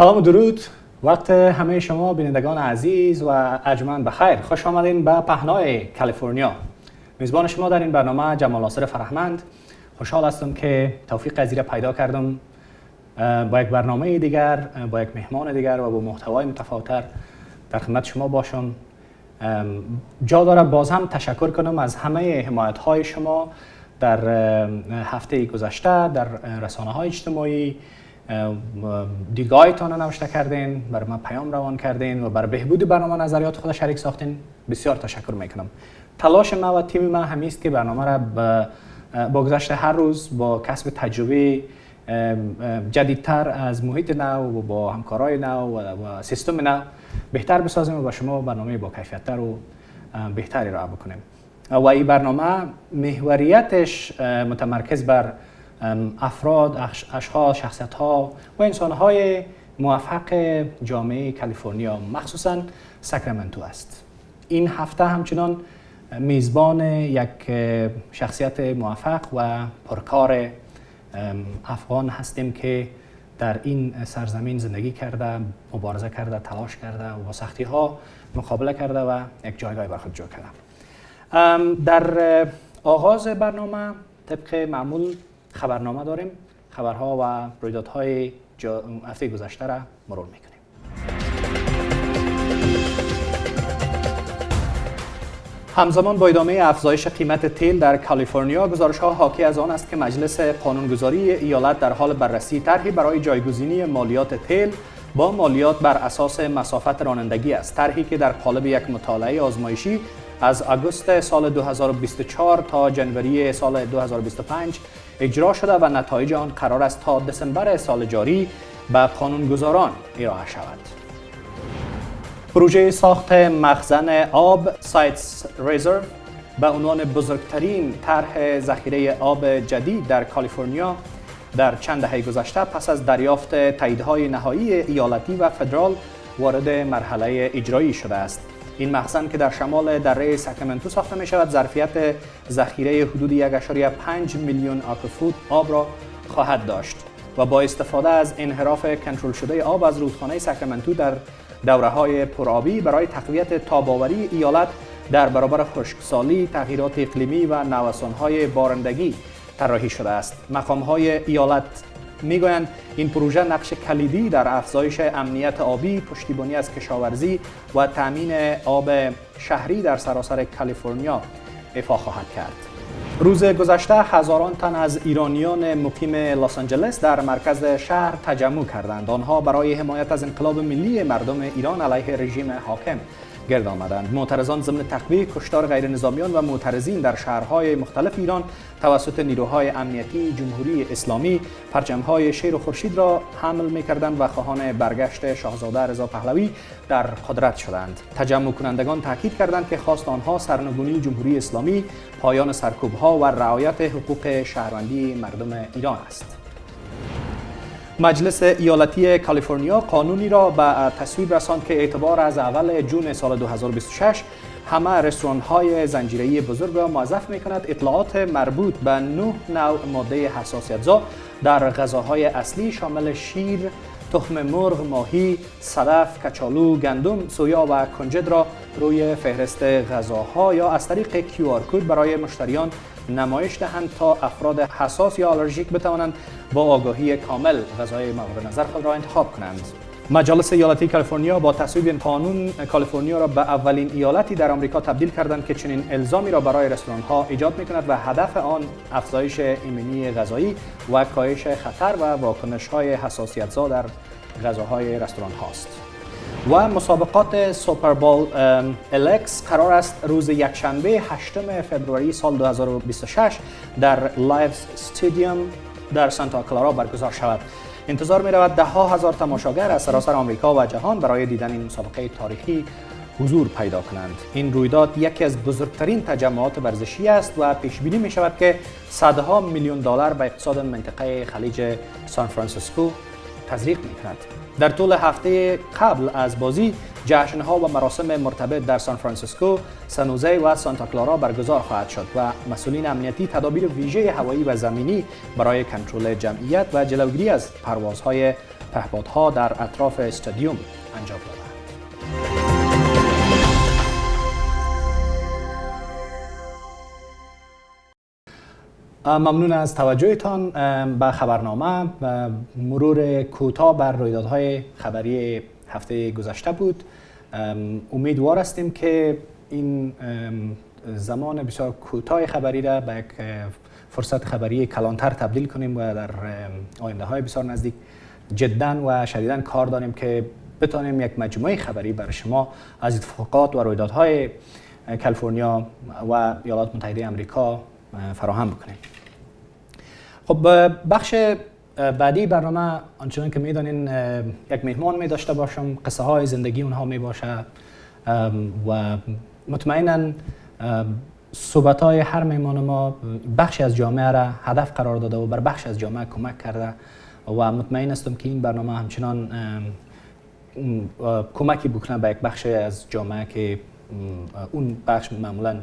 سلام و درود. وقت همه شما بینندگان عزیز و ارجمند بخیر. خوش آمدین به پهنای کالیفرنیا. میزبان شما در این برنامه جمال ناصر فرهمند. خوشحال هستم که توفیق قضیه پیدا کردم با یک برنامه دیگر، با یک مهمان دیگر و با محتوای متفاوت‌تر در خدمت شما باشم. جا دارم باز هم تشکر کنم از همه حمایت‌های شما در هفته گذشته در رسانه‌های اجتماعی. دیگاهتان را نوشته کردین، برای من پیام روان کردین و برای بهبود برنامه نظریات خود شریک ساختین. بسیار تشکر میکنم. تلاش ما و تیم ما همی است که برنامه را با گذشت هر روز با کسب تجربه جدیدتر از محیط نو و با همکارای نو و سیستم نو بهتر بسازیم و با شما برنامه با کیفیت‌تر و بهتری را بکنیم. و این برنامه محوریتش متمرکز بر افراد، اشخاص، شخصیت‌ها و انسان‌های موفق جامعه کالیفرنیا، مخصوصاً ساکرامنتو است. این هفته همچنان میزبان یک شخصیت موفق و پرکار افغان هستیم که در این سرزمین زندگی کرده، مبارزه کرده، تلاش کرده و با سختی‌ها مقابله کرده و یک جایگاه بر خود جا کرده. در آغاز برنامه طبق معمول خبرنامه داریم. خبرها و رویدادهای هفته گذشته را مرور میکنیم. همزمان با ادامه افزایش قیمت تیل در کالیفرنیا، گزارش‌ها حاکی از آن است که مجلس قانونگذاری ایالت در حال بررسی طرحی برای جایگزینی مالیات تیل با مالیات بر اساس مسافت رانندگی است. طرحی که در قالب یک مطالعه آزمایشی از آگوست سال 2024 تا جنوری سال 2025 اجرا شده و نتایج آن قرار است تا دسامبر سال جاری به قانونگذاران ارائه شود. پروژه ساخت مخزن آب سایتس ریزرو به عنوان بزرگترین طرح ذخیره آب جدید در کالیفرنیا در چند دهه گذشته پس از دریافت تاییدهای نهایی ایالتی و فدرال وارد مرحله اجرایی شده است. این مخزن که در شمال دره ساکرامنتو ساخته می شود، ظرفیت ذخیره حدود 1.5 میلیون آکوفوت آب را خواهد داشت و با استفاده از انحراف کنترل شده آب از رودخانه ساکرامنتو در دوره‌های پرآبی برای تقویت تاب‌آوری ایالت در برابر خشکسالی، تغییرات اقلیمی و نوسان‌های بارندگی طراحی شده است. مقام‌های ایالت میگویند این پروژه نقش کلیدی در افزایش امنیت آبی، پشتیبانی از کشاورزی و تامین آب شهری در سراسر کالیفرنیا ایفا خواهد کرد. روز گذشته هزاران تن از ایرانیان مقیم لس آنجلس در مرکز شهر تجمع کردند. آنها برای حمایت از انقلاب ملی مردم ایران علیه رژیم حاکم گرد آمدند. معترضان ضمن تقویه کشتار غیر نظامیان و معترضین در شهرهای مختلف ایران توسط نیروهای امنیتی جمهوری اسلامی پرچم‌های شیر و خورشید را حمل می‌کردند و خواهان برگشت شاهزاده رضا پهلوی در قدرت شدند. تجمع کنندگان تاکید کردند که خواست آنها سرنگونی جمهوری اسلامی، پایان سرکوب‌ها و رعایت حقوق شهروندی مردم ایران است. مجلس ایالتی کالیفرنیا قانونی را به تصویب رساند که اعتبار از اول جون سال 2026 همه رستوران‌های زنجیره‌ای بزرگ را موظف می‌کند اطلاعات مربوط به 9 نوع ماده حساسیت‌زا در غذاهای اصلی شامل شیر، تخم مرغ، ماهی، صدف، کچالو، گندم، سویا و کنجد را روی فهرست غذاها یا از طریق QR کد برای مشتریان نمایش دهند تا افراد حساس یا آلرژیک بتوانند با آگاهی کامل غذای مورد نظر خود را انتخاب کنند. مجالس ایالتی کالیفرنیا با تصویب این قانون کالیفرنیا را به اولین ایالتی در آمریکا تبدیل کردند که چنین الزامی را برای رستوران‌ها ایجاد می‌کند و هدف آن افزایش ایمنی غذایی و کاهش خطر و واکنش‌های حساسیت‌زا در غذاهای رستوران‌هاست. و مسابقات سوپربول الکس قرار است روز یکشنبه 8 فوریه سال 2026 در لایو استادیوم در سانتا کلارا برگزار شود. انتظار می رود 10,000 تماشاگر از سراسر آمریکا و جهان برای دیدن این مسابقه تاریخی حضور پیدا کنند. این رویداد یکی از بزرگترین تجمعات ورزشی است و پیش بینی می شود که صدها میلیون دلار به اقتصاد منطقه خلیج سان فرانسیسکو تزریق می کند. در طول هفته قبل از بازی جشن‌ها و مراسم مرتبط در سان فرانسیسکو، سنوزه و سانتا کلارا برگزار خواهد شد و مسئولین امنیتی تدابیر ویژه هوایی و زمینی برای کنترل جمعیت و جلوگیری از پروازهای پهپادها در اطراف استادیوم انجام دادند. ممنون از توجهتان به خبرنامه. مرور کوتاه بر رویدادهای خبری هفته گذشته بود. امیدوار هستیم که این زمان بسیار کوتاه خبری را به یک فرصت خبری کلانتر تبدیل کنیم و در آینده های بسیار نزدیک جدا و شدیدا کار داریم که بتانیم یک مجموعه خبری برای شما از اتفاقات و رویدادهای کالیفرنیا و ایالات متحده آمریکا فراهم بکنیم. خب بخش بعدی برنامه آنچنان که میدانین یک مهمان می داشته باشم، قصه های زندگی اونها می باشه و مطمئنا صحبت های هر مهمان ما بخشی از جامعه را هدف قرار داده و بر بخش از جامعه کمک کرده و مطمئن هستم که این برنامه همچنان کمکی بکنه به یک بخش از جامعه که اون بخش معمولا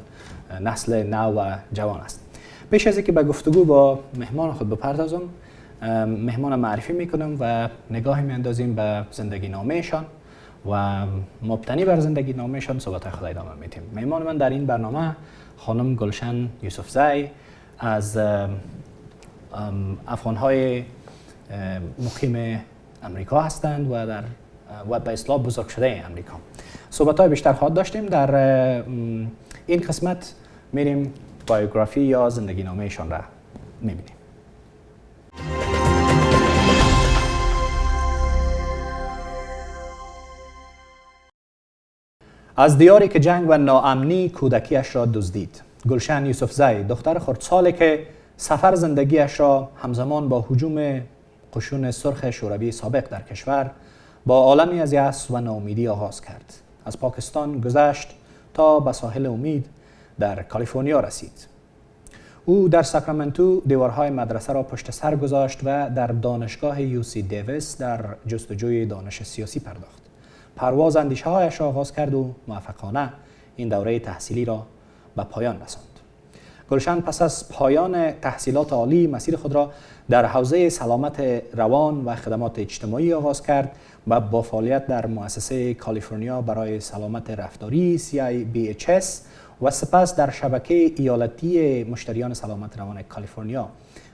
نسل نو و جوان است. پیش از اینکه به گفتگو با مهمان خود بپردازم، مهمان معرفی میکنم و نگاهی میاندازیم به زندگی نامهشان و مبتنی بر زندگی نامهشان صحبت خود ادامه میدیم. مهمان من در این برنامه خانم گلشن یوسفزی از افغانهای مقیم امریکا هستند و به اصطلاح بزرگ شده امریکا. صحبت‌های بیشتر خواهد داشتیم. در این قسمت میریم بایوگرافی یا زندگی نامه‌شان را میبینیم. از دیاری که جنگ و ناامنی کودکیش را دزدید، گلشن یوسفزی دختر خردسالی که سفر زندگیش را همزمان با هجوم قشون سرخ شوروی سابق در کشور با عالمی از یأس و ناامیدی آغاز کرد. از پاکستان گذشت تا به ساحل امید در کالیفرنیا رسید. او در ساکرامنتو دیوارهای مدرسه را پشت سر گذاشت و در دانشگاه یوسی دیویس در جستجوی دانش سیاسی پرداخت. پرواز اندیشه‌هایش را آغاز کرد و موفقانه این دوره تحصیلی را به پایان رساند. گلشن پس از پایان تحصیلات عالی مسیر خود را در حوزه سلامت روان و خدمات اجتماعی آغاز کرد و با فعالیت در مؤسسه کالیفرنیا برای سلامت رفتاری CIBHS و سپس در شبکه ایالتی مشتریان سلامت روان کالیفرنیا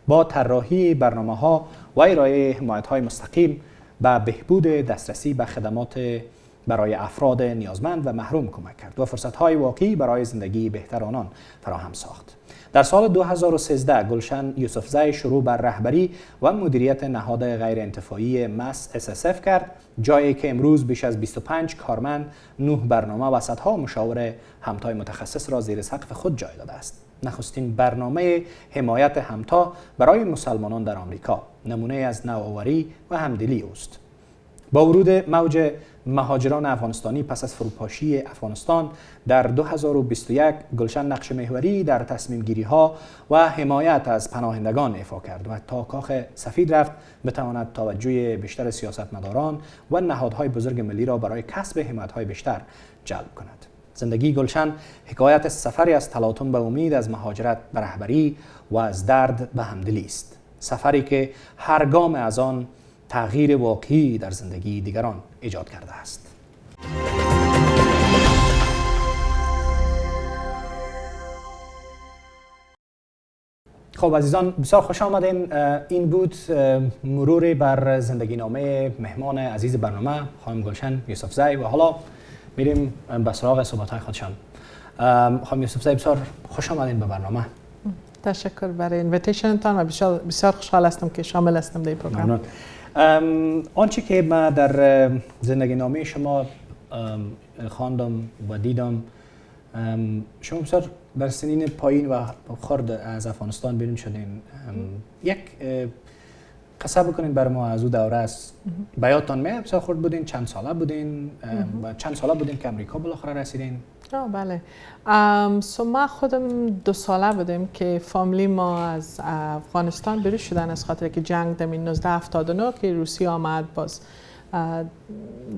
با طراحی برنامه‌ها و ارائه حمایت‌های مستقیم به بهبود دسترسی به خدمات برای افراد نیازمند و محروم کمک کرد و فرصت‌های واقعی برای زندگی بهتر آنان فراهم ساخت. در سال 2013 گلشن یوسفزی شروع بر رهبری و مدیریت نهاد غیرانتفاعی مس SSF کرد، جایی که امروز بیش از 25 کارمند، 9 برنامه و صدها مشاور همتای متخصص را زیر سقف خود جای داده است. نخستین برنامه حمایت همتا برای مسلمانان در آمریکا نمونه از نوآوری و همدلی اوست. با ورود موج مهاجران افغانستانی پس از فروپاشی افغانستان در 2021 گلشن نقش محوری در تصمیم گیری ها و حمایت از پناهندگان ایفا کرد و تا کاخ سفید رفت بتواند توجه بیشتر سیاستمداران و نهادهای بزرگ ملی را برای کسب حمایت های بیشتر جلب کند. زندگی گلشن حکایت سفری از تلاطم به امید، از مهاجرت به رهبری و از درد به همدلی است. سفری که هر گام از آن تغییر واقعی در زندگی دیگران ایجاد کرده است. خب عزیزان، بسیار خوش آمدین. این بود مروری بر زندگی نامه مهمان عزیز برنامه خانم گلشن یوسفزی و حالا میریم به سراغ صحبت‌های خودشان. خانم یوسفزی بسیار خوش آمدین به برنامه. تشکر برای اینویتیشنتان و بسیار خوشحال هستم که شامل هستم در این پروگرام. آنچه که ما در زندگی نامه شما خواندم و دیدم، شما بسیار در سنین پایین و خرد از افغانستان بیرون شدین. یک قصه بکنین برای ما از او دوره است. به یادتان میاد بسیار خرد بودین؟ چند ساله بودین؟ چند ساله بودین که امریکا بالاخره رسیدین؟ بله. ما خودم 2 ساله بودیم که فامیلی ما از افغانستان بیرون شدن از خاطر که جنگ در 1979 که روسیه آمد. باز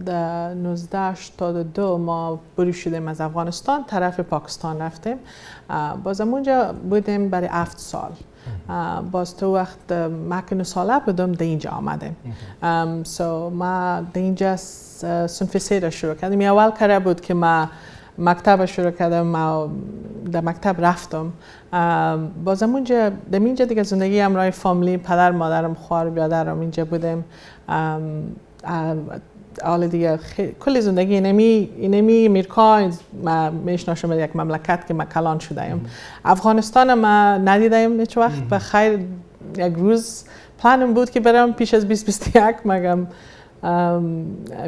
در 1982 ما بیرون شدیم از افغانستان، طرف پاکستان رفتیم. باز اونجا بودیم برای 7 سال. باز تو وقت ما که 9 ساله بودم در اینجا آمدیم. سو ما در اینجا صنف 3 را شروع کردیم. اول کاره بود که ما مکتب شروع کردم، ما در مکتب رفتم. باز در اینجا دیگه زندگی همراه فامیلی، پدر مادرم، خواهر برادرم اینجا بودیم. حالا دیگه کلی زندگی اینمی امریکا ما میشناسم یک مملکت که ما کلان شدیم. افغانستان ما ندیدم هیچ وقت. بخیر یک روز پلانم بود که برم پیش از 2021 مگم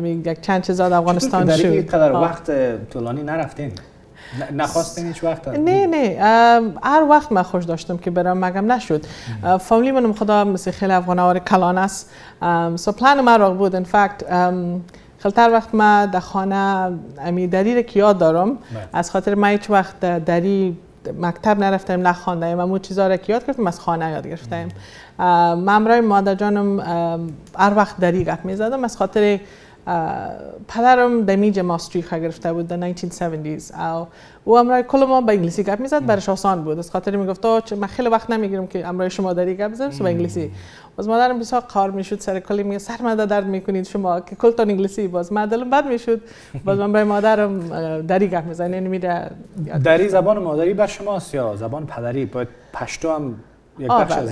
یک چند چیز افغانستان شد. در این قدر وقت طولانی نرفتین؟ نخواستین هیچ وقت؟ نه هر وقت من خوش داشتم که برم مگم نشد. فامیلی منم خدا مثل خیلی افغان‌ها کلان است. سو پلان ما را بود. ان فکت خیلی‌تر وقت ما در خانه دری را که یاد دارم، از خاطر ما هیچ وقت دری مکتب نرفتیم، نخواندیم. همون چیزا را که یاد گرفتیم از خانه یاد گرفتیم. من امرای مادر جانم هر وقت دری گپ می‌زدم، از خاطر پدرم دمیج ماستریخ گرفته بود در 1970s. او امرای کل ما به انگلیسی گپ میزد، برش آسان بود. از خاطر میگفت من خیلی وقت نمیگیرم که امرای شما دری گپ بزنم، به انگلیسی. باز مادرم بسیار قهر میشد، سر کلی میگه سر من درد میکنید شما که کلتون انگلیسی. باز من دلم بد میشد. باز من برای مادرم دری گپ میزنم. یعنی میره دری زبان مادری بر شماست یا زبان پدری؟ باید پشتو هم یک بخش از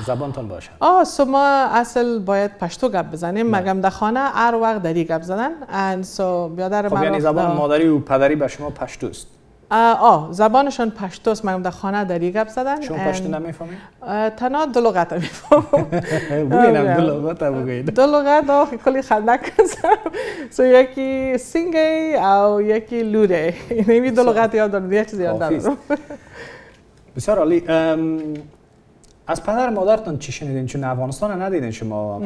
زبانتون باشه. سو ما اصل باید پشتو گپ بزنیم، مگم در خانه هر وقت دری گپ زدن. سو بیادر خب یعنی زبان مادری و پدری بر شما پشتوست؟ زبانشون پشتوست، مگم در خانه دری گپ زدن. شما پشتو نمیفهمید؟ تنها دو لغت میفهمم. بگینم دو لغت بگید. دو لغت کلی خنده کردم. سو یکی سینگی او یکی لوره. اینمی دو لغت یاد دارم، یه چیزی یاد دارم. بسیار عالی. از پدر مادرتون چی شنیدین؟ چون افغانستان ندیدین شما.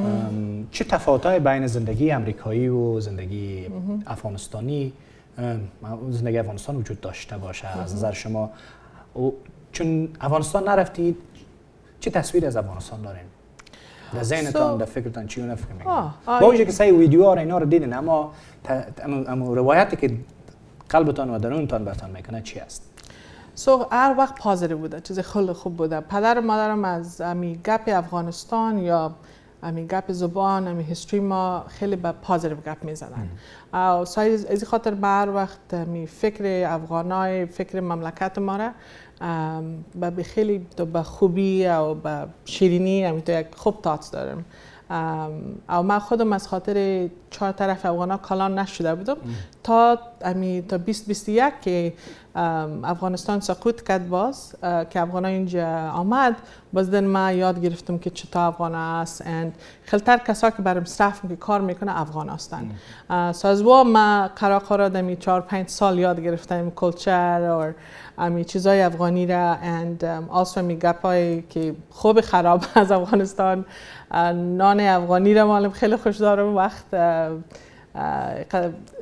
چه تفاوت‌های بین زندگی امریکایی و زندگی افغانستانی، زندگی افغانستان وجود داشته باشه از نظر شما؟ چون افغانستان نرفتید، چه تصویری از افغانستان دارین؟ در ذهنتون، در فکرتون چی اون فکر می‌کنید؟ با وجودی که سعی ویدیوها اینا رو دیدین، اما روایتی که قلبتون و درونتون براتون میکنه چی است؟ هر وقت پازیتیو بوده، چیز خیلی خوب بوده. پدر و مادرم از گپ افغانستان یا گپ زبان، هیستوری ما خیلی به پازیتیو گپ میزدن. از این خاطر هر وقت فکر افغانای، فکر مملکت ما را به خیلی به خوبی و به شیرینی تو یک خوب تاچ دارم. او من خودم از خاطر 4 طرف افغانا کلان نشده بودم تا 2021 که افغانستان سقوط کرد. باز که افغانا اینجا آمد، باز دن ما یاد گرفتم که چطور افغانا است. خیلی‌تر کسایی که برام استاف که کار میکنه افغان هستند. از ما قراقرا دمی 4-5 سال یاد گرفتم کلچر و چیزای افغانی را. also گپایی که خوب خراب از افغانستان. نان افغانی را مالم خیلی خوش دارم. وقت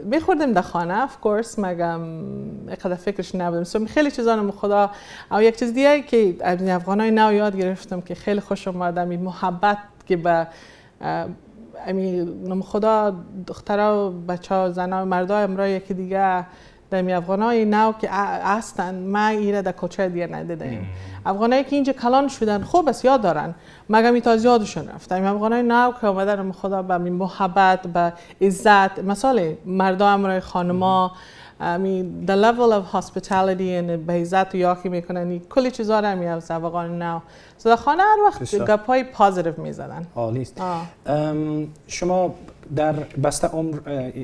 میخوردم در خانه اف کورس، مگم اینقدر فکرش نبودم. خیلی چیزا خدا. او یک چیز دیگه که از افغانای نو یاد گرفتم که خیلی خوش اومد، محبت که به خدا دخترها، بچه‌ها، زن‌ها، مردها امرای یکی دیگه در افغانای نو که هستن، ما ایره در کلچر دیگه ندیدیم. افغانایی که اینجا کلان شدن خوب است یاد دارن، مگم ایتاز یادشون رفت. افغانای نو که اومدن خدا به محبت، به عزت، مثلا مردا امرای خانما، the level of hospitality and به عزت و یاکی میکنن، کلی چیزا رو از افغان نو. در خانه هر وقت گپای پازیتیو میزدن. عالی است. شما در بسته عمر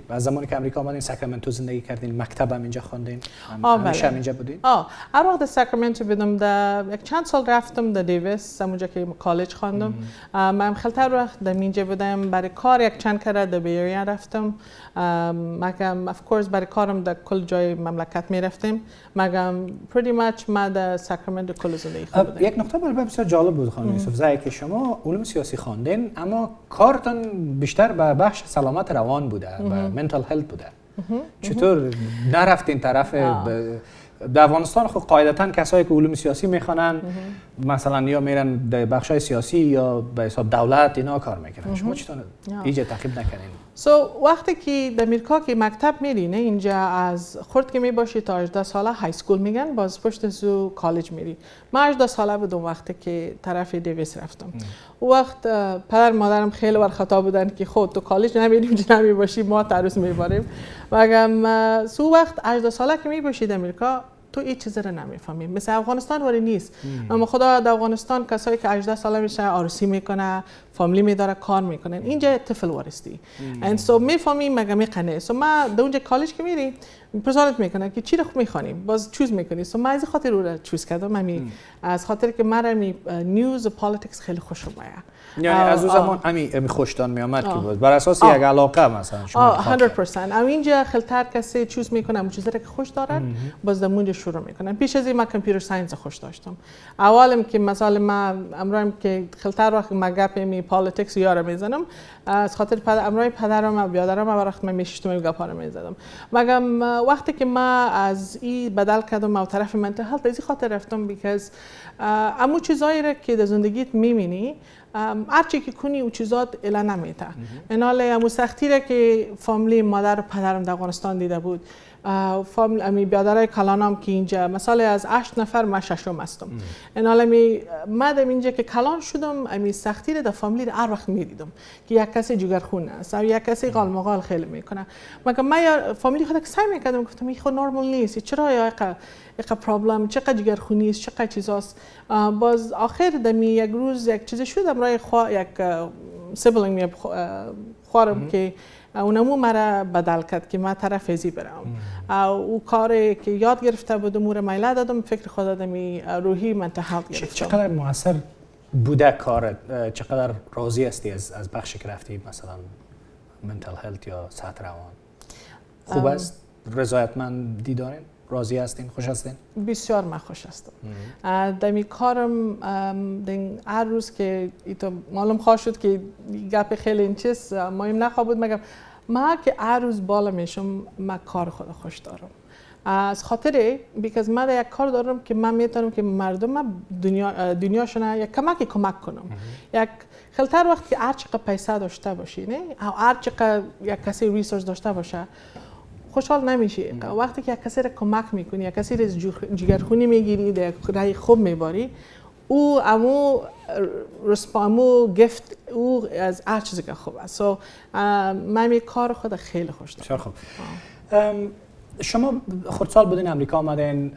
از زمانی که امریکا آمدین ساکرامنتو زندگی کردین، مکتب هم اینجا خواندین؟ همیشه اینجا بودین؟ هر وقت در ساکرامنتو بودم، در یک چند سال رفتم در دیویس، اونجا که کالج خواندم. من خیلی‌تر وقت در اینجا بودم برای کار، یک چند کاره در بیریا رفتم. مگم اف کورس برای کارم در کل جای مملکت میرفتیم، مگم pretty much ما در ساکرامنتو کل زندگی کردم. یک نکته برای بسیار جالب بود خانم یوسفزایی که شما علوم سیاسی خواندین، اما کارتون بیشتر به بخش سلامت روان بوده، به منتال هلت بوده. چطور نرفتین طرف در افغانستان؟ خب قاعدتاً کسایی که علوم سیاسی میخوانن مثلا یا میرن در بخشای سیاسی یا به حساب دولت اینا کار میکنن. شما چطور ایجاد تعقیب نکردین؟ وقتی که در امریکا که مکتب میری نه اینجا از خرد که میباشی تا 18 ساله های سکول میگن باز پشت سو کالج میری. من 18 ساله بودم وقتی که طرف دیویس رفتم. وقت پدر مادرم خیلی بر خطا بودن که خود تو کالج نمیریم جنا میباشی ما تعرض میباریم. مگم سو وقت 18 ساله که میباشی در امریکا تو این چیزا رو نمیفهمیم. مثل افغانستان ولی نیست. اما خدا در افغانستان کسایی که 18 ساله میشه عروسی میکنه، فامیلی میداره، کار میکنن. اینجا طفل وارستی. and so میفهمیم مگه میقنه. so ما در اونجا کالج که میری پرسانت میکنه که چی رو میخوانیم باز چوز میکنی. so ما از خاطر رو چوز کردم. از خاطر که من نیوز و پالیتیکس خیلی خوشم میاد. یعنی از اون زمان همین خوشتان میامد که بود بر اساس یک علاقه مثلا شما 100%. اینجا خیلی‌تر کسی چوز میکنه اون چیزی که خوش دارن باز دمونج شروع میکنن. پیش از این من کامپیوتر ساینس خوش داشتم. اولم که مثلا من امروز که خیلی‌تر وقت مگپ می پالیتیکس یاره میزنم از خاطر امروز پدرم و بیادرم وقت من میشتم گپا رو میزدم. مگم وقتی که من از این بدل کردم و طرف منتل هلت از این خاطر رفتم بیکاز امو چیزایی که در زندگیت میبینی هرچی که کنی او چیزات الا نمیته. ایناله امو سختی را که فامیلی مادر و پدرم در افغانستان دیده بود. فامیلی بیادرای کلانم که اینجا مثلا از 8 نفر من ششم هستم. ایناله من اینجا که کلان شدم امی سختی را در فامیلی هر وقت میدیدم که یک کسی جگرخون است یا یک کسی قالمقال خیلی میکنه. مگه من فامیلی خود که سعی میکردم گفتم این خود نرمال نیست. چرا یک پرابلم چقدر جگرخونی است چقدر چیزاست. باز آخر دمی یک روز یک چیزی شدم رای یک سیبلینگ خوارم که اونمو مرا بدل کرد که من طرف ازی برم. او کاری که یاد گرفته بودم مور میله دادم فکر خود دمی روحی منتحل گرفتم. چقدر موثر بوده کارت؟ چقدر راضی هستی از بخشی که رفتی مثلا منتل هلت یا صحت روان؟ خوب است؟ رضایتمندی دارین؟ راضی هستین؟ خوش هستین؟ بسیار من خوش هستم. دمی کارم هر روز که ایتو معلوم خواهد شد که گپ خیلی این چیز مهم نخواهد بود مگم من که هر روز بالا میشم من کار خود خوش دارم. از خاطر بیکاز من یک کار دارم که من میتونم که مردم دنیاشون یک کمک کنم. یک خیلی‌تر وقت که هر چقدر پیسه داشته باشی نه هر چقدر یک کسی ریسورس داشته باشه خوشحال نمیشی. وقتی که یک کسی را کمک میکنی یک کسی را جگرخونی میگیری در رای خوب میباری او امو گفت او از هر چیزی که خوب است. من می کار خود خیلی خوش دارم. خوب. شما خردسال بودین امریکا آمدین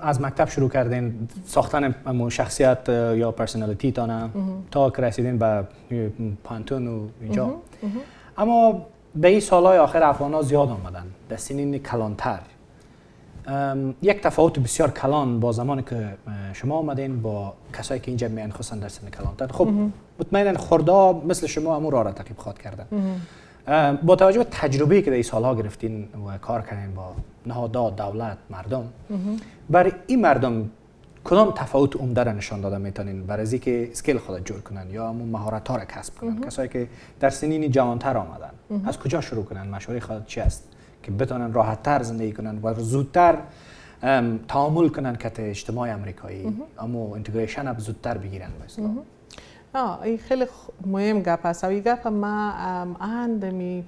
از مکتب شروع کردین ساختن شخصیت یا پرسنالیتی تانه تا که رسیدین به پانتون و اینجا. اما به این سالهای آخر افغان‌ها زیاد آمدن در سنین کلانتر. یک تفاوت بسیار کلان با زمانی که شما آمدین با کسایی که اینجا میان خصوصا در سن کلانتر. خب مطمئنا خردا مثل شما امور را تعقیب خواد کردن. با توجه به تجربه‌ای که در این سالها گرفتین و کار کردین با نهادات، دولت، مردم، برای این مردم کدام تفاوت عمده را نشان داده میتونین برای از اینکه اسکیل خود جور کنن یا همون مهارت ها را کسب کنن؟ کسایی که در سنین جوانتر آمدن از کجا شروع کنن؟ مشوره خود چی است که بتونن راحت تر زندگی کنن و زودتر تعامل کنن که اجتماع امریکایی اما اینتگریشن اب زودتر بگیرن به اصطلاح؟ این خیلی مهم گپ است. این گپ ما اندمی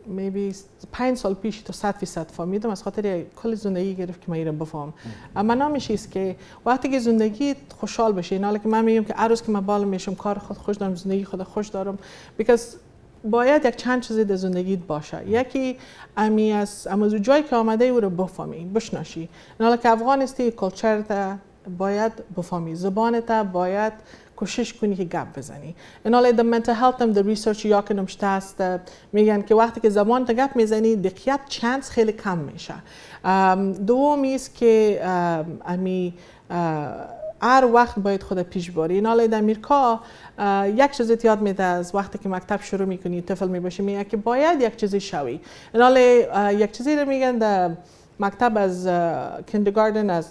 میبی 5 سال پیش تا 100% فهمیدم از خاطر کل زندگی گرفت که من ایران بفهم. اما نمیشه است که وقتی که زندگی خوشحال بشه اینا که من میگم که هر روز که من بالا میشم کار خود خوش دارم زندگی خود خوش دارم بیکاز باید یک چند چیزی در زندگیت باشه. یکی اما جایی که آمده او رو بفهمی بشناسی. اینا که افغان هستی کلچرت باید بفهمی زبانت باید کوشش کنی که گپ بزنی. اینا در منتل هلت هم در ریسرچ یا که نمشته است میگن که وقتی که زبان تا گپ میزنی دقیقاً چانس خیلی کم میشه. دومی است که هر وقت باید خود پیش بری. اینا در امریکا یک چیزی یاد میده از وقتی که مکتب شروع میکنی طفل میباشی میگه که باید یک چیزی شوی. اینا یک چیزی رو میگن در مکتب از کیندرگاردن از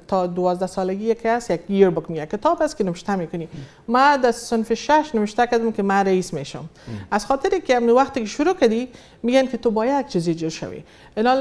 تا 12 سالگی یکی است یک ییر بوک میگه کتاب است که نوشته میکنی. ما در صنف 6 نوشته کردم که من رئیس میشم. از خاطری که وقتی که شروع کردی میگن که تو باید یک چیزی جور شوی. اینا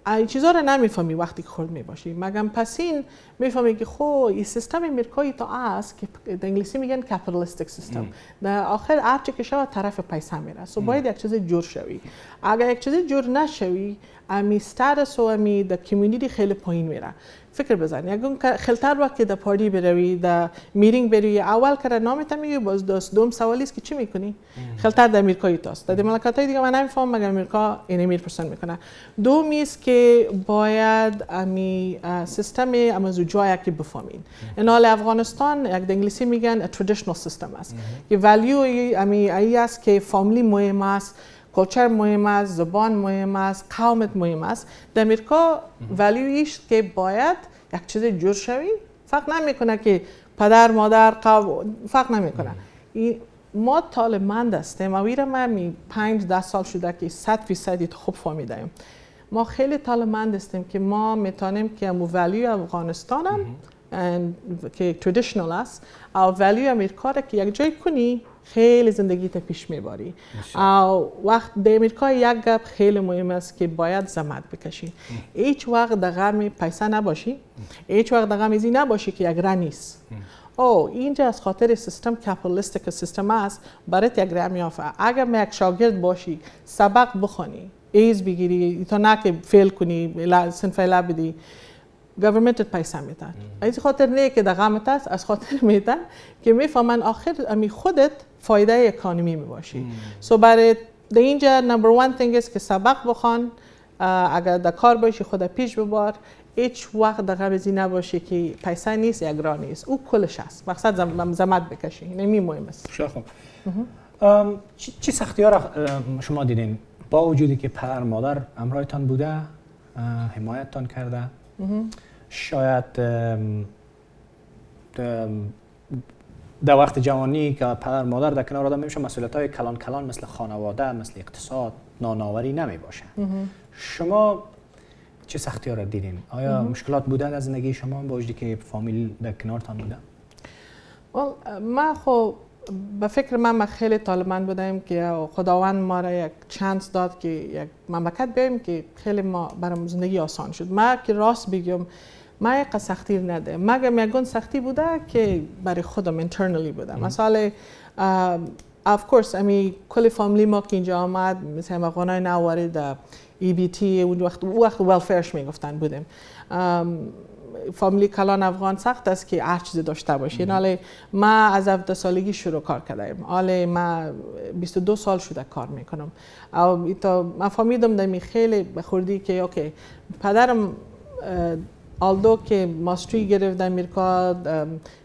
این چیزا رو نمیفهمی وقتی که خرد میباشی. مگم پسین میفهمی که خب این سیستم امریکایی تا است که در انگلیسی میگن کپیتالیستیک سیستم، در آخر هر چه که شود طرف پیسه میره. سو باید یک چیز جور شوی. اگر یک چیز جور نشوی امی استاتس و امی در کمیونیتی خیلی پایین میره. فکر بزن یکون خلتر وقت که در پارتی بروی در میرینگ بروی اول که نامت میگی باز دوم سوالی است که چی میکنی خلتر در امریکایی تاست در مملکت‌های دیگه من نمیفهمم مگر امریکا این 100% میکنه. دوم است که باید امی سیستم امازوجای که بفهمین. این حال افغانستان یک انگلیسی میگن ترادیشنال سیستم است که ولیو امی ای است که فامیلی مهم است، کلچر مهم است، زبان مهم است، قومت مهم است. در امریکا ولیویش که باید یک چیز جور شوی فرق نمیکنه که پدر مادر قوم فرق نمیکنه. ما طالبمند هستیم و ما 5-10 سال شده که 100% خوب فهمیدیم. ما خیلی طالبمند هستیم که ما میتونیم که امو ولیو افغانستان هم که ترادیشنال است او ولیو امریکا را که یک جای کنی خیلی زندگی تا پیش میبری. وقت در امریکا یک گپ خیلی مهم است که باید زحمت بکشی. هیچ وقت در غم پیسه نباشی، هیچ وقت در غم ازی نباشی که یک راه نیست. اینجا از خاطر سیستم کپیتالیستیک سیستم است برات یک راه میافته. اگر ما یک شاگرد باشی سبق بخونی ایز بگیری تا نه که فیل کنی صنف لب بدی گورنمنت پیسه میده. از خاطر نه که در غمت است، از خاطر میدن که میفهمن آخر امی خودت فایده اکانومی میباشی. سو برای در اینجا نمبر 1 تینگ است که سبق بخوان، اگر در کار باشی خود پیش ببر، هیچ وقت در غم ازی نباشی که پیسه نیست یک راه نیست. او کلش است. مقصد زحمت بکشی. اینمی مهم است. خوب. چی سختی‌ها را شما دیدین با وجودی که پدر مادر همراهتان بوده، حمایتتان کرده؟ شاید در وقت جوانی که پدر مادر در کنار آدم میشه مسئولیت‌های کلان کلان مثل خانواده، مثل اقتصاد، نانآوری نمی باشه. شما چه سختی‌ها را دیدین؟ آیا مشکلات بوده در زندگی شما با وجودی که فامیل در کنارتان بوده؟ ما خب به فکر من خیلی طالبان بودم که خداوند ما را یک چانس داد که یک مملکت بیایم که خیلی ما برام زندگی آسان شد. ما که راست بگم ما یک سختی نداره، مگر یگون سختی بوده که برای خودم internally بوده. مثلا of course امی کل فامیلی ما که اینجا آمد مثل مقانای نوارد EBT اون وقت welfareش میگفتن بودیم. فامیلی کلان افغان سخت است که هر چیزی داشته باشین. حالا ما از 17 سالگی شروع کار کردیم. حالا ما 22 سال شده کار میکنم. او تا من فهمیدم دمی خیلی بخوردی که اوکی پدرم آلدو که ماستری گرفت در امریکا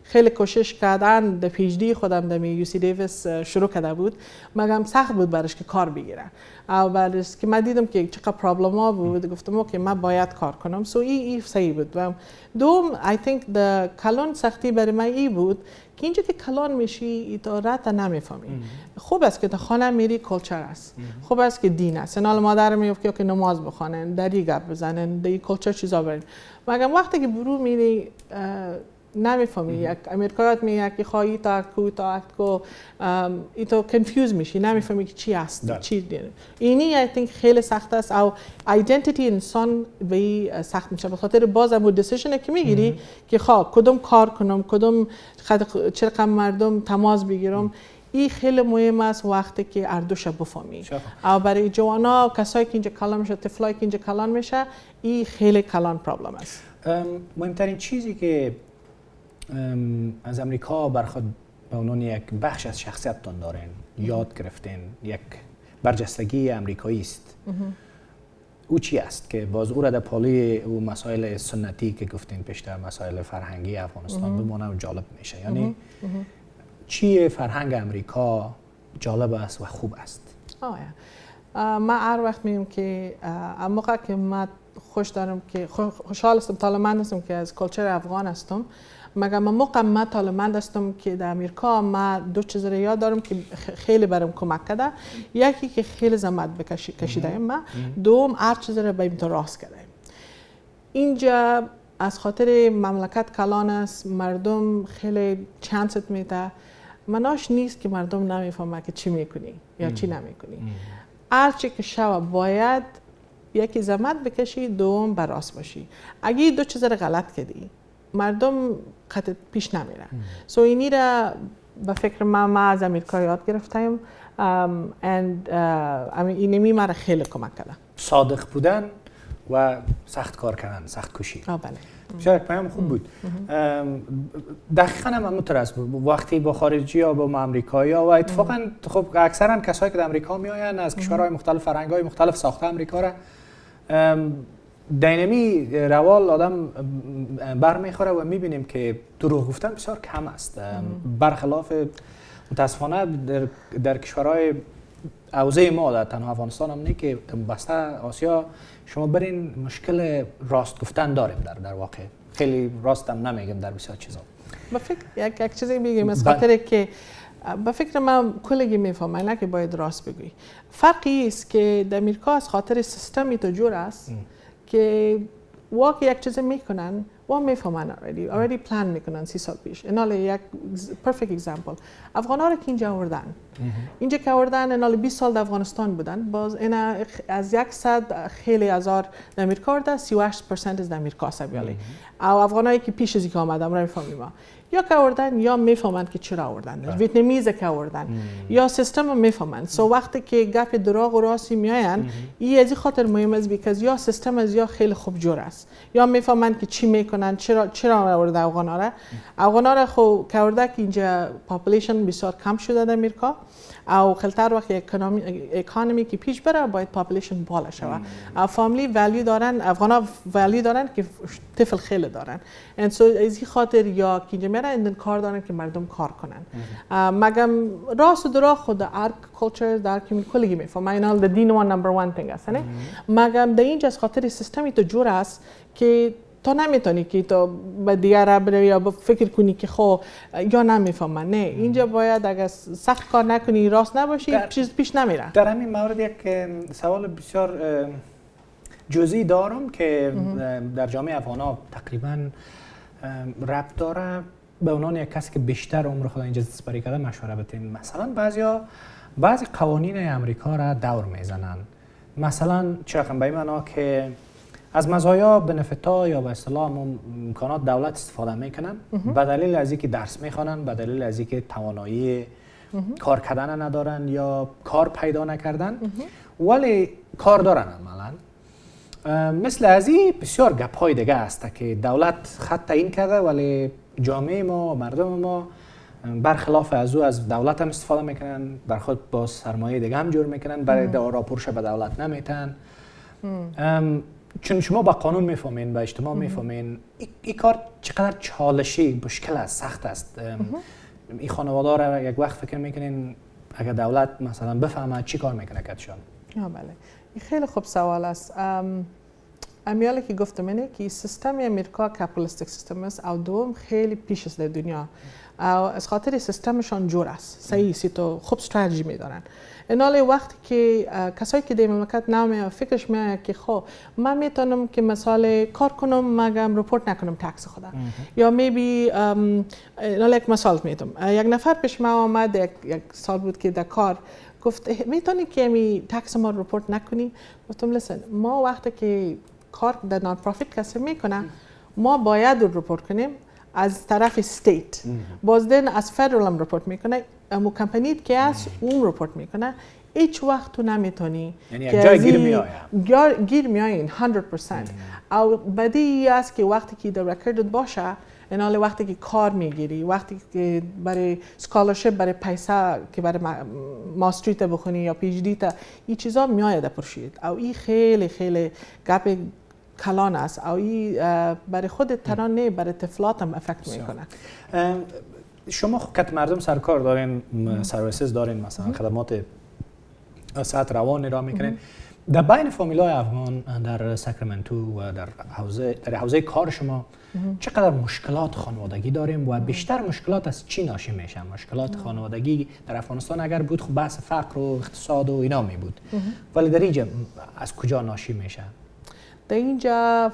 خیلی کوشش کردن در پی‌اچ‌دی خودم در UC دیویس شروع کرده بود، مگم سخت بود برش که کار بگیره. اولش که من دیدم که چقدر پرابلم‌ها بود، گفتم اوکی من باید کار کنم. سو این صحیح بود. و دوم I think the کلان سختی برای من ای بود که اینجا که کلان میشی رات نمیفهمی. خوب است که تا خانه میری کلچر است، خوب است که دین است. حالا مادر میگه که نماز بخونن، دری گپ بزنن، دی کلچر چیزا برن. مگم وقتی که برو میری نمیفهمی. یک امریکاییات میگه که خواهی تا کو ایتو کنفیوز میشی، نمیفهمی که چی است چی دیره. اینی I think خیلی سخت است. او ایدنتیتی انسان به سخت میشه به خاطر بازم و دیسیژن که میگیری که خواه کدوم کار کنم، کدوم چرا مردم تماس بگیرم. این خیلی مهم است وقتی که اردوش بفهمی. او برای جوانا کسایی که اینجا کلان میشه، طفلایی که اینجا کلان میشه، این خیلی کلان پرابلم است. مهمترین چیزی که از امریکا بر خود به عنوان یک بخش از شخصیتتان دارین یاد گرفتین، یک برجستگی امریکایی است، او چی است که باز او را در پالی او مسائل سنتی که گفتین پیشتر، مسائل فرهنگی افغانستان بمانه و جالب میشه؟ یعنی چی فرهنگ امریکا جالب است و خوب است؟ من هر وقت میگم که موقع که من خوش دارم که خوشحال هستم، طالبمند هستم که از کلچر افغان هستم. مگر من موقع من طالبمند هستم که در امریکا من دو چیز رو یاد دارم که خیلی برام کمک کرده. یکی که خیلی زحمت کشیدم من، دوم هر چیز رو به تو راست کردم. اینجا از خاطر مملکت کلان است، مردم خیلی چانست میده. مناش نیست که مردم نمیفهمه که چی میکنی یا چی نمیکنی. هر چی که شو باید یکی زحمت بکشی، دوم براست باشی. اگه دو چیز رو غلط کردی مردم قطع پیش نمیره. سو اینی را به فکر ما از امریکا یاد گرفتیم اینمی مرا خیلی کمک کرده. صادق بودن و سخت کار کردن، سخت کوشی. بله. بسیار پیام خوب بود. دقیقاً هم همونطور است. وقتی با خارجی ها با امریکایی ها و اتفاقاً خب اکثرا کسایی که در امریکا میآیند از کشورهای مختلف، فرهنگ‌های مختلف ساخته امریکا را دینامی روال آدم برمیخوره و میبینیم که دروغ گفتن بسیار کم است. برخلاف متاسفانه در کشورهای اوضاع ما در تنها افغانستان هم نه که بسته آسیا شما برین مشکل راست گفتن داریم در واقع. خیلی راست هم نمیگیم در بسیار چیزا. با فکر یک چیزی میگم از خاطر که با فکر من کلگی میفهمم نه که باید راست بگویی. فرقی است که در امریکا از خاطر سیستمی تو جور است که واقعا یک چیز میکنن و میفهمن already پلان میکنن 30 سال پیش. اینال یک پرفکت اگزامپل افغانا را که اینجا آوردن اینجا که آوردن اینال 20 سال در افغانستان بودن باز اینا از 100 خیلی هزار در امریکا آورده 38% از امریکا سبیالی او افغانایی که پیش از اینکه آمدن را میفهمیم یا که آوردن یا میفهمن که چرا آوردن ویتنامیز که آوردن یا سیستم میفهمن سو وقتی که گپ دروغ و راستی میاین این از خاطر مهم است بیکاز یا سیستم از یا خیلی خوب جور است یا میفهمن که چی میکنن چرا آورده افغانا را خو که آورده که اینجا پاپولیشن بسیار کم شده در امریکا او خلتر وقت اکانومی که پیش بره باید پاپولیشن بالا شود او فامیلی ولیو دارن افغانا ولیو دارن که طفل خیلی دارن and so از این خاطر یا که اینجا میرن این کار دارن که مردم کار کنن مگم راست و دروغ خود در کلچر در کلگی میفهمم اینا د دین وان نمبر 1 thing است نه مگم در اینجا از خاطر سیستمی تو جور است که تو نمیتونی که تو به دیگر بری یا فکر کنی که خب یا نمیفهمن نه اینجا باید اگر سخت کار نکنی راست نباشی چیز پیش نمیره. در همین مورد یک سوال بسیار جزئی دارم که در جامعه افغانا تقریبا ربط داره به عنوان یک کسی که بیشتر عمر خود اینجا سپری کرده مشوره بدین. مثلا بعضی قوانین امریکا را دور میزنن، مثلا چه رقم به این معنا که از مزایا بنفیت‌ها یا به اصطلاح امکانات دولت استفاده میکنن به دلیل از اینکه درس میخوانن، به دلیل از اینکه توانایی کار کردن ندارن یا کار پیدا نکردن ولی کار دارن عملا. مثل از این بسیار گپ‌های دیگه است که دولت خط تعیین کرده ولی جامعه ما مردم ما برخلاف از او از دولت هم استفاده میکنن، بر خود با سرمایه دیگه هم جور میکنن، برای راپورش به دولت نمیتن. چون شما با قانون میفهمین با اجتماع میفهمین این کار چقدر چالشی مشکل است، سخت است. این خانواده را یک وقت فکر میکنین اگر دولت مثلا بفهمه چی کار میکنه کدشان؟ بله این خیلی خوب سوال است. امیالی که گفتم اینه که سیستم امریکا کپیتالیستیک سیستم است او دوم خیلی پیش است در دنیا از خاطر سیستمشان جور است صحیح سی تو خوب استراتژی میدارن. اینالی وقتی که کسایی که در مملکت نام فکرش میاد که خب من میتونم که مثلا کار کنم مگم رپورت نکنم تکس خودم یا میبی اینالی یک مثال میدم یک نفر پیش ما آمد یک سال بود که در کار گفت میتونی که می تکس ما رپورت نکنی؟ گفتم لسن ما وقتی که کار در نان پروفیت کسی میکنه ما باید رپورت کنیم از طرف استیت بازدن از فدرال هم رپورت میکنه امو کمپانی که از اون رپورت میکنه هیچ وقت تو نمیتونی یعنی یک جای گیر میاین 100% او بدی است که وقتی که در رکوردت باشه اینال وقتی که کار میگیری وقتی که برای اسکالرشپ برای پیسه که برای ماستریت بخونی یا پی اچ دی تا این چیزا میاد پرشید او این خیلی خیلی گپ کلان است او این برای خود تنها نه برای طفلات هم افکت میکنه. شما خب مردم سرکار دارین سرویسز دارین مثلا خدمات صحت روان را میکنین در بین فامیلای افغان در ساکرامنتو و در حوزه کار شما چقدر مشکلات خانوادگی داریم و بیشتر مشکلات از چی ناشی میشن؟ مشکلات خانوادگی در افغانستان اگر بود خب بحث فقر و اقتصاد و اینا می بود ولی در اینجا از کجا ناشی میشه؟ در اینجا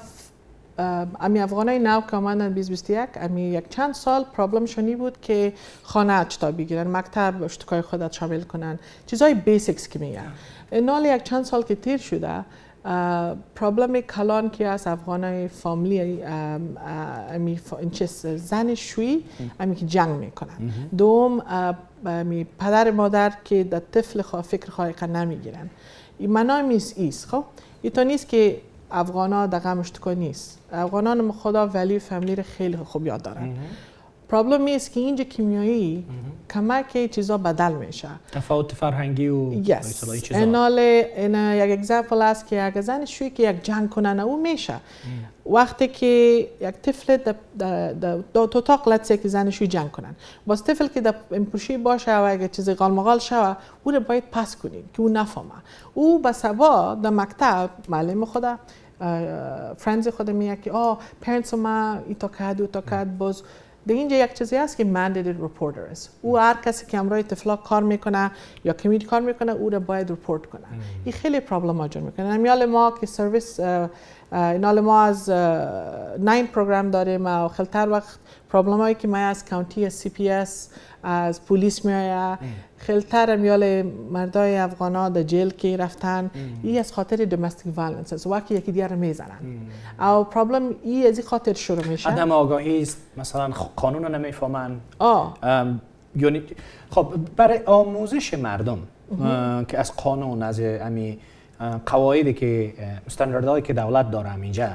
امی افغانای نو که آمدن 2021 امی یک چند سال پرابلم شونی بود که خانه چطور بگیرن مکتب اشتکای خودت شامل کنن چیزای بیسیکس که میگن نال یک چند سال که تیر شده پرابلم کلان که از افغانای فامیلی امی زن شوی امی که جنگ میکنن. دوم امی پدر مادر که در طفل فکر خارقه نمیگیرن. این منای ایست. خب ایتا نیست که افغانا در غمش نیست. افغانان خدا ولی فامیلی خیلی خوب یاد دارن. پرابلم است که اینجا کیمیایی کمک چیزا بدل میشه. تفاوت فرهنگی و اصطلاحی چیزا. این یک اگزمپل است که اگه زن شوی که یک جنگ کنن او میشه. وقتی که یک طفل دو اتاق لطسه که زن شوی جنگ کنن. باز طفل که در امپوشی باشه و اگه چیزی غالمغال شوه او رو باید پس کنید که او نفهمه. او به سبا در مکتب معلم خدا فرندز خود میگه که پرنتس ما ایتا کرد باز در اینجا یک چیزی هست که mandated reporter است. او هر کسی که همراه طفلا کار میکنه یا کمیونیتی کار میکنه او رو باید رپورت کنه. این خیلی پرابلم ایجاد میکنه. امیال ما که سرویس اینال ما از 9 پروگرام داریم و خیلی‌تر وقت پرابلم هایی که ما از کانتی از CPS از پلیس میآید خیلی‌تر امیال مردای افغانا در جیل که رفتن این از خاطر domestic violence است. وقتی یکی دیگر رو میزنن. او پرابلم این از این خاطر شروع میشه. عدم آگاهی است. مثلا قانون رو نمیفهمن. یعنی خب برای آموزش مردم که از قانون از امی قواعدی که استانداردهایی که دولت داره اینجا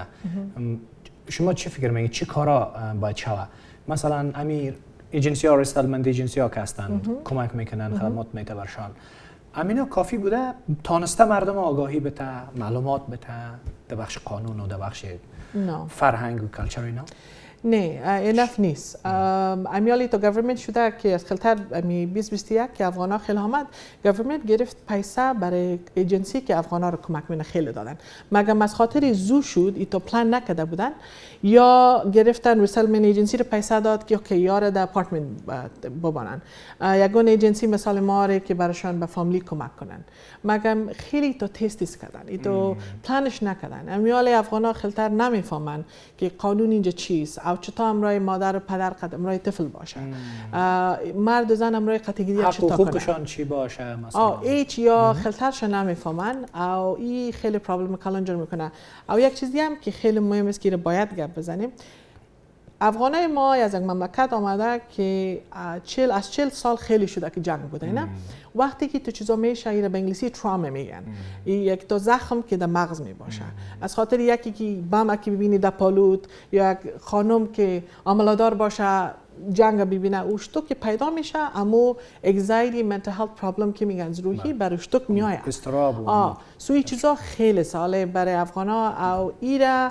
شما چی فکر میگید چه کارا باید شود؟ مثلا امی ایجنسی ها ریستلمنت ایجنسی ها که هستن کمک میکنن خدمات میده برشان امینا کافی بوده تانسته مردم آگاهی بده معلومات بده در بخش قانون و در بخش فرهنگ و کلچر اینا؟ نه اینف نیست. امیالی تو گورنمنت شده که از خلتر امی 2021 که افغانا خیلی آمد گورنمنت گرفت پیسه برای ایجنسی که افغانا رو کمک میکنه خیلی دادن. مگم از خاطر زو شد ایتو پلان نکرده بودن یا گرفتن ریسلمنت ایجنسی رو پیسه داد که یار در اپارتمنت ببانن. یگان ایجنسی مثال ما که براشان به فامیلی کمک کنن. مگم خیلی تو تستیس کردن. ایتو پلانش نکردن. امیالی افغانا خلتر نمیفهمن که قانون اینجا چیست. او چطور امرای مادر و پدر قد امرای طفل باشه مرد و زن امرای قطعیگیری چطور کنه حقوقشان چی باشه مثلا ایچ یا خلطرش نمیفهمن او این خیلی پرابلم کلان جور میکنه. او یک چیزی هم که خیلی مهم است که باید گپ بزنیم افغانای ما از یک مملکت آمده که از 40 سال خیلی شده که جنگ بوده نه وقتی که تو چیزا میشه اینا به انگلیسی تراما میگن یک تا زخم که در مغز می باشه از خاطر یکی که بم که ببینی در پالود یا یک خانم که عملدار باشه جنگ ببینه اوشتو که پیدا میشه اما anxiety mental health problem که میگن روحی بر اوشتو میآید استراب سوی چیزا خیلی ساله برای افغانا او ایرا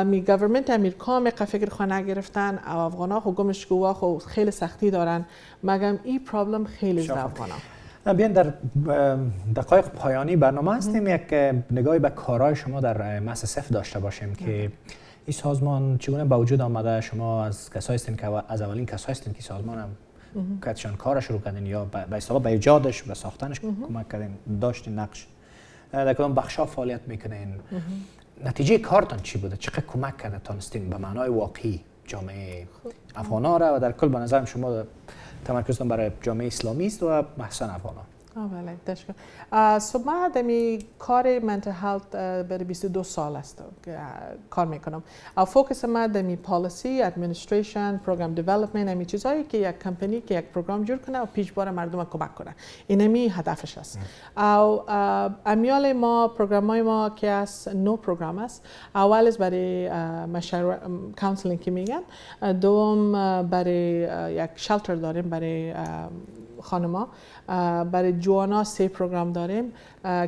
می گورنمنت امریکا می فکر خانه گرفتن او افغانا خو گمش گوا خو خیلی سختی دارن مگم این پرابلم خیلی زیاد افغانا. بیان در دقایق پایانی برنامه هستیم یک نگاهی به کارهای شما در MSSF داشته باشیم که این سازمان چگونه به وجود آمده شما از کسایی هستین که از اولین کسایی هستین که سازمان هم کاتشان کارش شروع کردین یا به اصطلاح به ایجادش و ساختنش کمک کردین داشتین نقش در کدام بخشا فعالیت میکنین نتیجه کارتان چی بوده چقدر کمک کرده تونستین به معنای واقعی جامعه افغانا را و در کل به نظرم شما تمرکزتون برای جامعه اسلامی است و محسن افغانا. بله تشکر. ما دمی کار منتل هلت برای 22 سال است که کار میکنم. فوکس ما دمی پالیسی، ادمنستریشن، پروگرام دیولپمنت امی چیزایی که یک کمپانی که یک پروگرام جور کنه و پیشبر مردم کمک کنه. اینمی هدفش است. او امیال ما پروگرامای ما که از 9 پروگرام است. اول است برای مشاور کانسلینگ که میگن. دوم برای یک شلتر داریم برای خانما برای جوانا 3 پروگرام داریم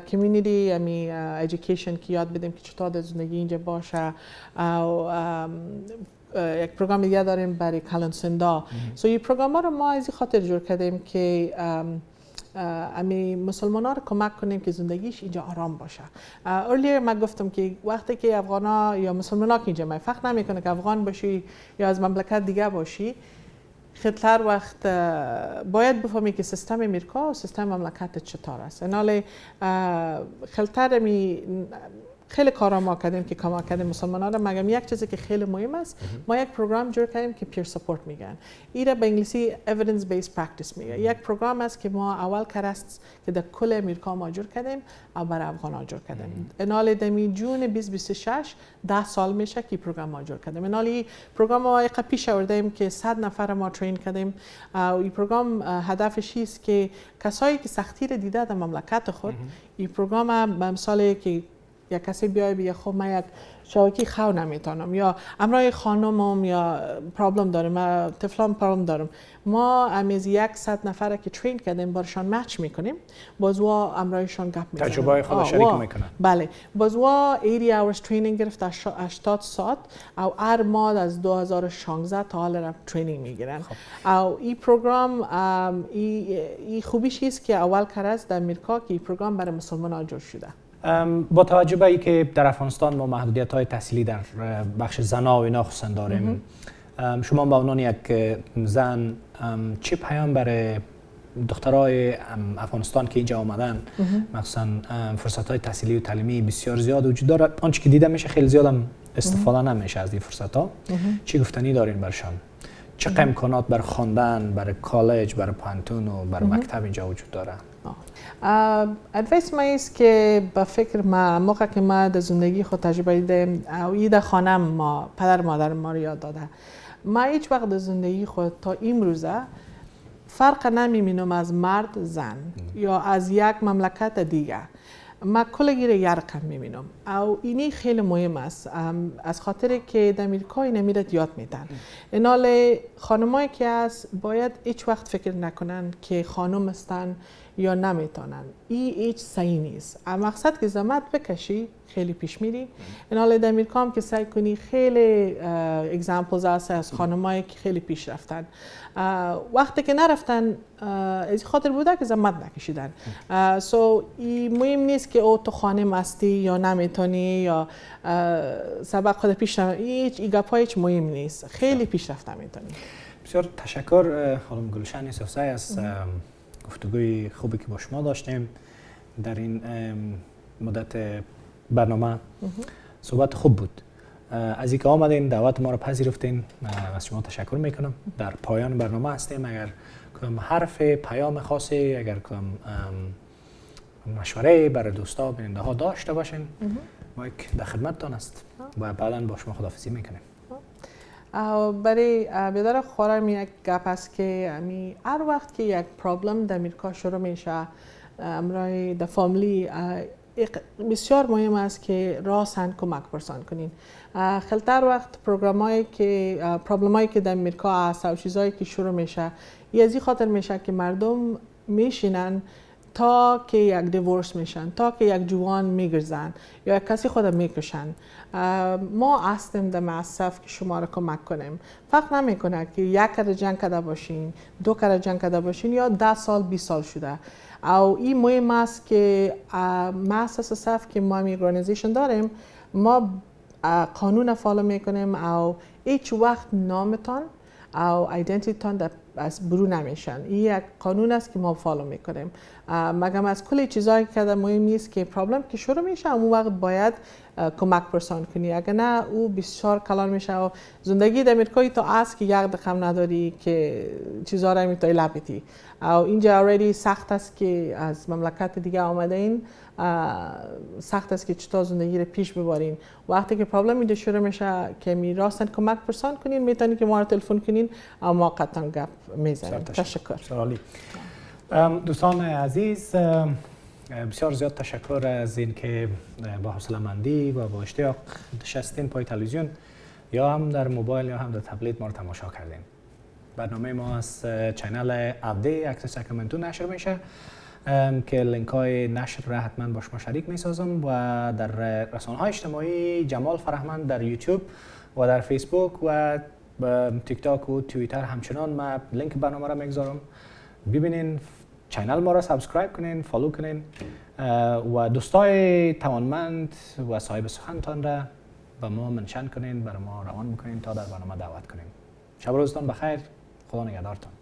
کمیونیتی امی ایژوکیشن که یاد بدیم که چطور در زندگی اینجا باشه او یک پروگرام دیگه داریم برای کلانسندا سو این پروگرام ها رو ما از این خاطر جور کردیم که امی مسلمان ها رو کمک کنیم که زندگیش اینجا آرام باشه. اولیر من گفتم که وقتی که افغانا یا مسلمان ها که اینجا من فرق نمیکنه که افغان باشی یا از مملکت دیگه باشی خیلی‌تر وقت باید بفهمی که سیستم امریکا و سیستم مملکت چطور است. ایناله خیلی‌تر خیلی کارا ما کردیم که کمک کردیم مسلمانان را. مگم یک چیزی که خیلی مهم است، ما یک پروگرام جور کردیم که پیر سپورت میگن. اینا به انگلیسی evidence based practice میگه. یک پروگرام است که ما اول است که در کل امریکا ما جور کردیم و برای افغان جور کردیم. انال دمی جون 2026 10 سال میشه که پروگرام ما جور کردیم. انالی پروگرام ما یک پیش آوردیم که 100 نفر ما ترین کردیم. این پروگرام هدفش است که کسایی که سختی را دیده در مملکت خود، این پروگرام به مثال که یک کسی بیای بگه خب من یک شبکه خو نمیتونم یا امرای خانمم یا پرابلم دارم، من طفلم پرابلم دارم، ما امیز 100 نفر که ترین کردیم بارشان مچ میکنیم، باز وا امرایشان گپ میزنیم، تجربه خود شریک میکنن. بله، باز وا 80 hours ترینینگ گرفت 80 ساعت او هر ماه از 2016 تا حال را ترینینگ میگیرن. او این پروگرام این خوبیش است که اول کرد در امریکا که این پروگرام برای مسلمانان جور شده. با توجه به اینکه در افغانستان ما محدودیت‌های تحصیلی در بخش زنا و اینا خصوصا داریم، شما به عنوان یک زن چه پیام برای دخترای افغانستان که اینجا آمدن، مخصوصا فرصت‌های تحصیلی و تعلیمی بسیار زیاد وجود داره، آنچه که دیده میشه خیلی زیاد هم استفاده نمیشه از این فرصت‌ها، چه گفتنی دارین برشان؟ چه امکانات برای خواندن، برای کالج، برای پانتون و برای مکتب اینجا وجود داره؟ ادوایس ما است که به فکر ما موقع که ما در زندگی خود تجربه دیدم او ای در خانم ما پدر مادر ما رو یاد داده، ما هیچ وقت در زندگی خود تا امروزه فرق نمی‌بینم از مرد زن یا از یک مملکت دیگه. ما کلگی رو یرقم می‌بینم او اینی خیلی مهم است، از خاطر که در امریکا این میرد یاد میدن. اینال خانمایی که است باید هیچ وقت فکر نکنن که خانم هستن یا نمیتونن، این هیچ صحیح نیست. مقصد که زحمت بکشی خیلی پیش میری. اینال در امریکا هم که سعی کنی خیلی اگزامپلز هست از خانمایی که خیلی پیش رفتن، وقتی که نرفتن از خاطر بوده که زحمت نکشیدن. سو این مهم نیست که او تو خانم هستی یا نمیتونی یا سبق خود پیش نمیتونی، هیچ گپ‌ها هیچ مهم نیست، خیلی پیش رفته میتونی. بسیار تشکر خانم گلشن یوسفزی از گفتگوی خوبی که با شما داشتیم در این مدت برنامه. صحبت خوب بود. از اینکه آمدین دعوت ما را پذیرفتین از شما تشکر میکنم. در پایان برنامه هستیم. اگر کدام حرف پیام خاصی، اگر کدام مشوره برای دوستا و بیننده ها داشته باشین، ما یک در خدمتتان است و بعدا با شما خداحافظی میکنیم. برای بیدار خورم یک گپ است که هر وقت که یک پرابلم در امریکا شروع میشه امرای در فامیلی بسیار مهم است که راسن کمک پرسان کنین. خیلی‌تر وقت پروبلمایی که در امریکا هست و چیزایی که شروع میشه از این خاطر میشه که مردم میشینن تا که یک دیورس میشن، تا که یک جوان میگرزن یا یک کسی خود میکشن. ما هستیم در مصرف که شما را کمک کنیم. فرق نمیکنه که یک کار جنگ کرده باشین، 2 کار جنگ کرده باشین یا 10 سال 20 سال شده. او این مهم است که مؤسسه صف که ما ارگانیزیشن داریم، ما قانون فالو میکنیم او هیچ وقت نامتان او ایدنتیتان از برو نمیشن. این یک قانون است که ما فالو میکنیم. مگم از کلی چیزایی که مهم نیست که پرابلم که شروع میشه اون وقت باید کمک پرسان کنی، اگر نه او بسیار کلان میشه و زندگی در امریکایی تو است که یک دقیقه نداری که چیزا را میتونی لپیتی. او اینجا already سخت است که از مملکت دیگه آمده این، سخت است که چطور زندگی رو پیش ببرین. وقتی که پرابلم اینجا شروع میشه که می راستن کمک پرسان کنین، میتونین که ما رو تلفن کنین و ما قطعا گپ میزنیم. تشکر. دوستان عزیز، بسیار زیاد تشکر از این که با حوصله‌مندی و با اشتیاق نشستین پای تلویزیون یا هم در موبایل یا هم در تبلت ما رو تماشا کردین. برنامه ما از چینل ابدی اکسس ساکرامنتو نشر میشه که لینک های نشر را حتما با شما شریک میسازم و در رسانه‌های اجتماعی جمال فرهمند در یوتیوب و در فیسبوک و تیک تاک و توییتر همچنان ما لینک برنامه را میگذارم. ببینین، چینل ما را سابسکرایب کنین، فالو کنین و دوستای توانمند و صاحب سخنتان را به ما منشن کنین، برای ما روان بکنین تا در برنامه دعوت کنیم. شب و روزتان بخیر. خدا نگهدارتان.